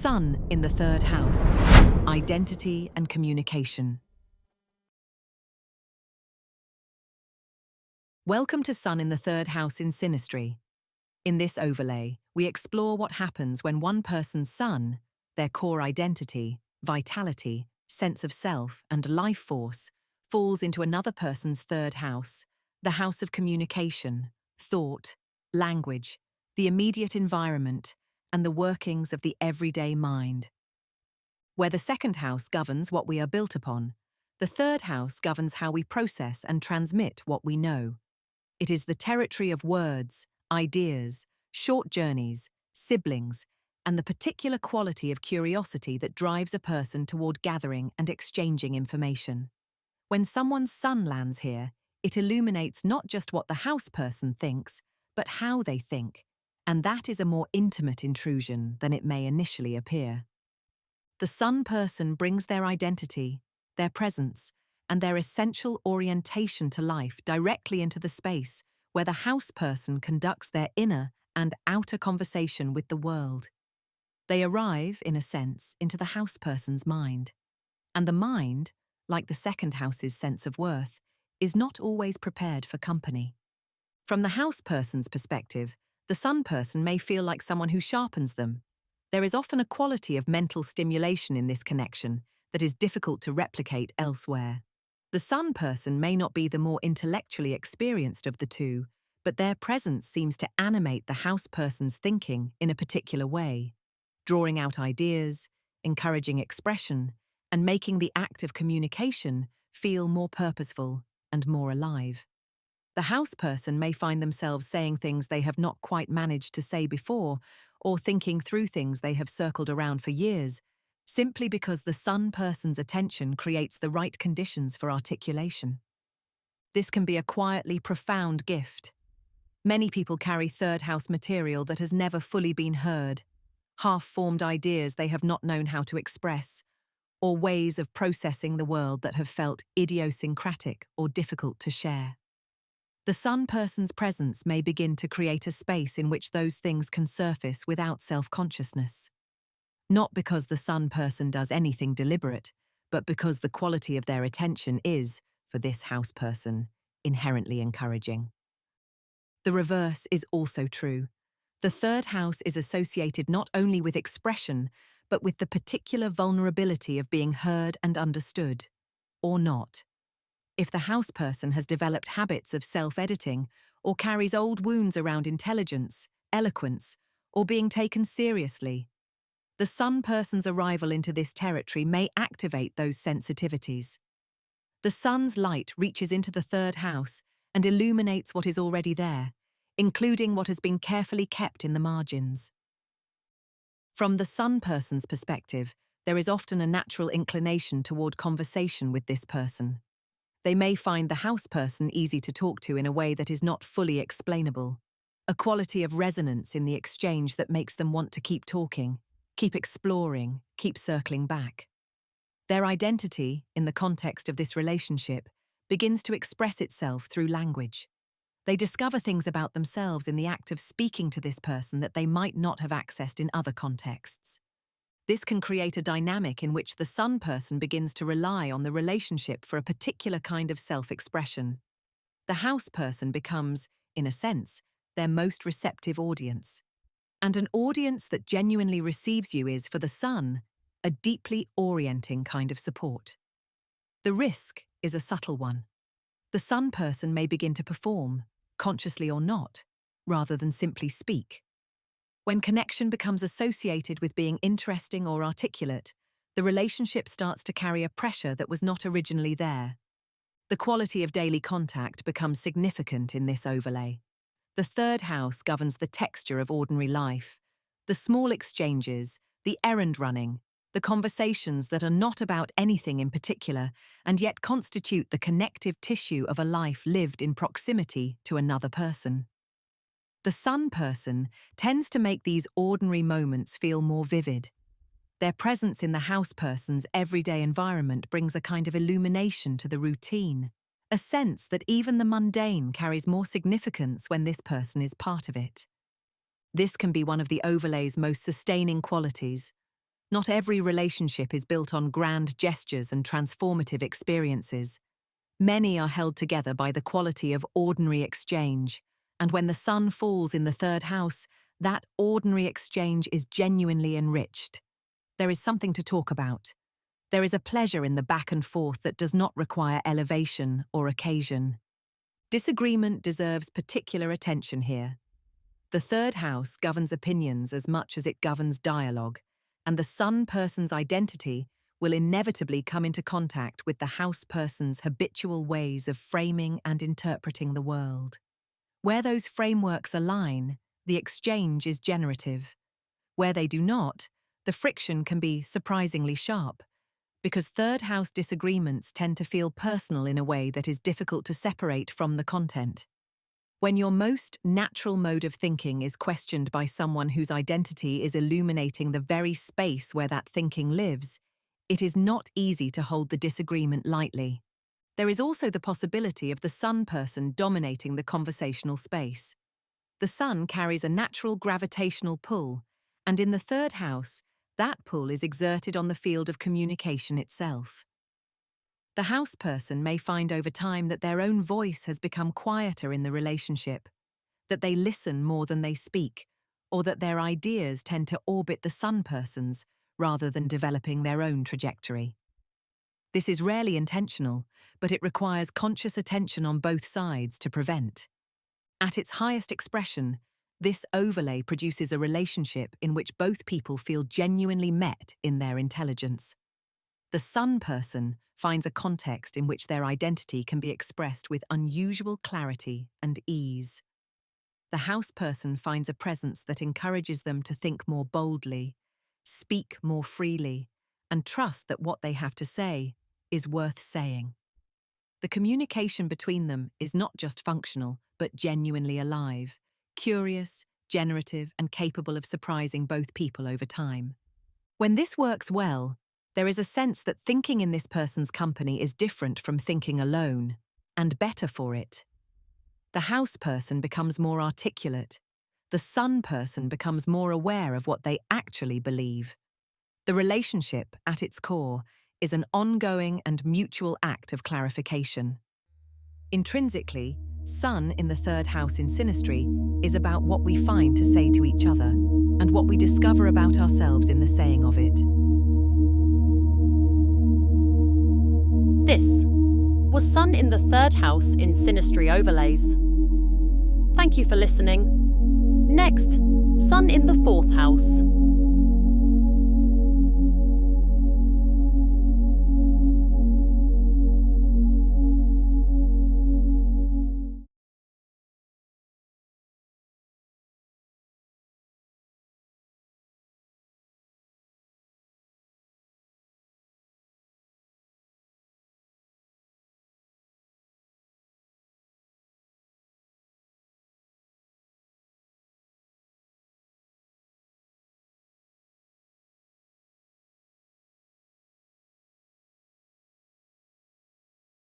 Sun in the third house, identity and communication. Welcome to Sun in the third house in synastry. In this overlay, we explore what happens when one person's sun, their core identity, vitality, sense of self, and life force, falls into another person's third house, the house of communication, thought, language, the immediate environment, and the workings of the everyday mind. Where the second house governs what we are built upon, the third house governs how we process and transmit what we know. It is the territory of words, ideas, short journeys, siblings, and the particular quality of curiosity that drives a person toward gathering and exchanging information. When someone's sun lands here, it illuminates not just what the house person thinks, but how they think, and that is a more intimate intrusion than it may initially appear. The sun person brings their identity, their presence, and their essential orientation to life directly into the space where the house person conducts their inner and outer conversation with the world. They arrive, in a sense, into the house person's mind. And the mind, like the second house's sense of worth, is not always prepared for company. From the house person's perspective, the sun person may feel like someone who sharpens them. There is often a quality of mental stimulation in this connection that is difficult to replicate elsewhere. The sun person may not be the more intellectually experienced of the two, but their presence seems to animate the house person's thinking in a particular way, drawing out ideas, encouraging expression, and making the act of communication feel more purposeful and more alive. The house person may find themselves saying things they have not quite managed to say before, or thinking through things they have circled around for years, simply because the sun person's attention creates the right conditions for articulation. This can be a quietly profound gift. Many people carry third house material that has never fully been heard, half-formed ideas they have not known how to express, or ways of processing the world that have felt idiosyncratic or difficult to share. The sun person's presence may begin to create a space in which those things can surface without self-consciousness. Not because the sun person does anything deliberate, but because the quality of their attention is, for this house person, inherently encouraging. The reverse is also true. The third house is associated not only with expression, but with the particular vulnerability of being heard and understood, or not. If the house person has developed habits of self-editing or carries old wounds around intelligence, eloquence, or being taken seriously, the sun person's arrival into this territory may activate those sensitivities. The sun's light reaches into the third house and illuminates what is already there, including what has been carefully kept in the margins. From the sun person's perspective, there is often a natural inclination toward conversation with this person. They may find the house person easy to talk to in a way that is not fully explainable, a quality of resonance in the exchange that makes them want to keep talking, keep exploring, keep circling back. Their identity, in the context of this relationship, begins to express itself through language. They discover things about themselves in the act of speaking to this person that they might not have accessed in other contexts. This can create a dynamic in which the sun person begins to rely on the relationship for a particular kind of self-expression. The house person becomes, in a sense, their most receptive audience. And an audience that genuinely receives you is, for the sun, a deeply orienting kind of support. The risk is a subtle one. The sun person may begin to perform, consciously or not, rather than simply speak. When connection becomes associated with being interesting or articulate, the relationship starts to carry a pressure that was not originally there. The quality of daily contact becomes significant in this overlay. The third house governs the texture of ordinary life, the small exchanges, the errand running, the conversations that are not about anything in particular and yet constitute the connective tissue of a life lived in proximity to another person. The sun person tends to make these ordinary moments feel more vivid. Their presence in the house person's everyday environment brings a kind of illumination to the routine, a sense that even the mundane carries more significance when this person is part of it. This can be one of the overlay's most sustaining qualities, Not every relationship is built on grand gestures and transformative experiences. Many are held together by the quality of ordinary exchange, and when the sun falls in the third house, that ordinary exchange is genuinely enriched. There is something to talk about. There is a pleasure in the back and forth that does not require elevation or occasion. Disagreement deserves particular attention here. The third house governs opinions as much as it governs dialogue, and the sun person's identity will inevitably come into contact with the house person's habitual ways of framing and interpreting the world. Where those frameworks align, the exchange is generative. Where they do not, the friction can be surprisingly sharp, because third house disagreements tend to feel personal in a way that is difficult to separate from the content. When your most natural mode of thinking is questioned by someone whose identity is illuminating the very space where that thinking lives, it is not easy to hold the disagreement lightly. There is also the possibility of the sun person dominating the conversational space. The sun carries a natural gravitational pull, and in the third house, that pull is exerted on the field of communication itself. The house person may find over time that their own voice has become quieter in the relationship, that they listen more than they speak, or that their ideas tend to orbit the sun person's rather than developing their own trajectory. This is rarely intentional, but it requires conscious attention on both sides to prevent. At its highest expression, this overlay produces a relationship in which both people feel genuinely met in their intelligence. The sun person finds a context in which their identity can be expressed with unusual clarity and ease. The house person finds a presence that encourages them to think more boldly, speak more freely, and trust that what they have to say is worth saying. The communication between them is not just functional, but genuinely alive, curious, generative, and capable of surprising both people over time. When this works well, there is a sense that thinking in this person's company is different from thinking alone, and better for it. The house person becomes more articulate. The sun person becomes more aware of what they actually believe. The relationship, at its core, is an ongoing and mutual act of clarification. Intrinsically, sun in the third house in synastry is about what we find to say to each other and what we discover about ourselves in the saying of it. This was Sun in the third house in synastry overlays. Thank you for listening. Next, Sun in the fourth house.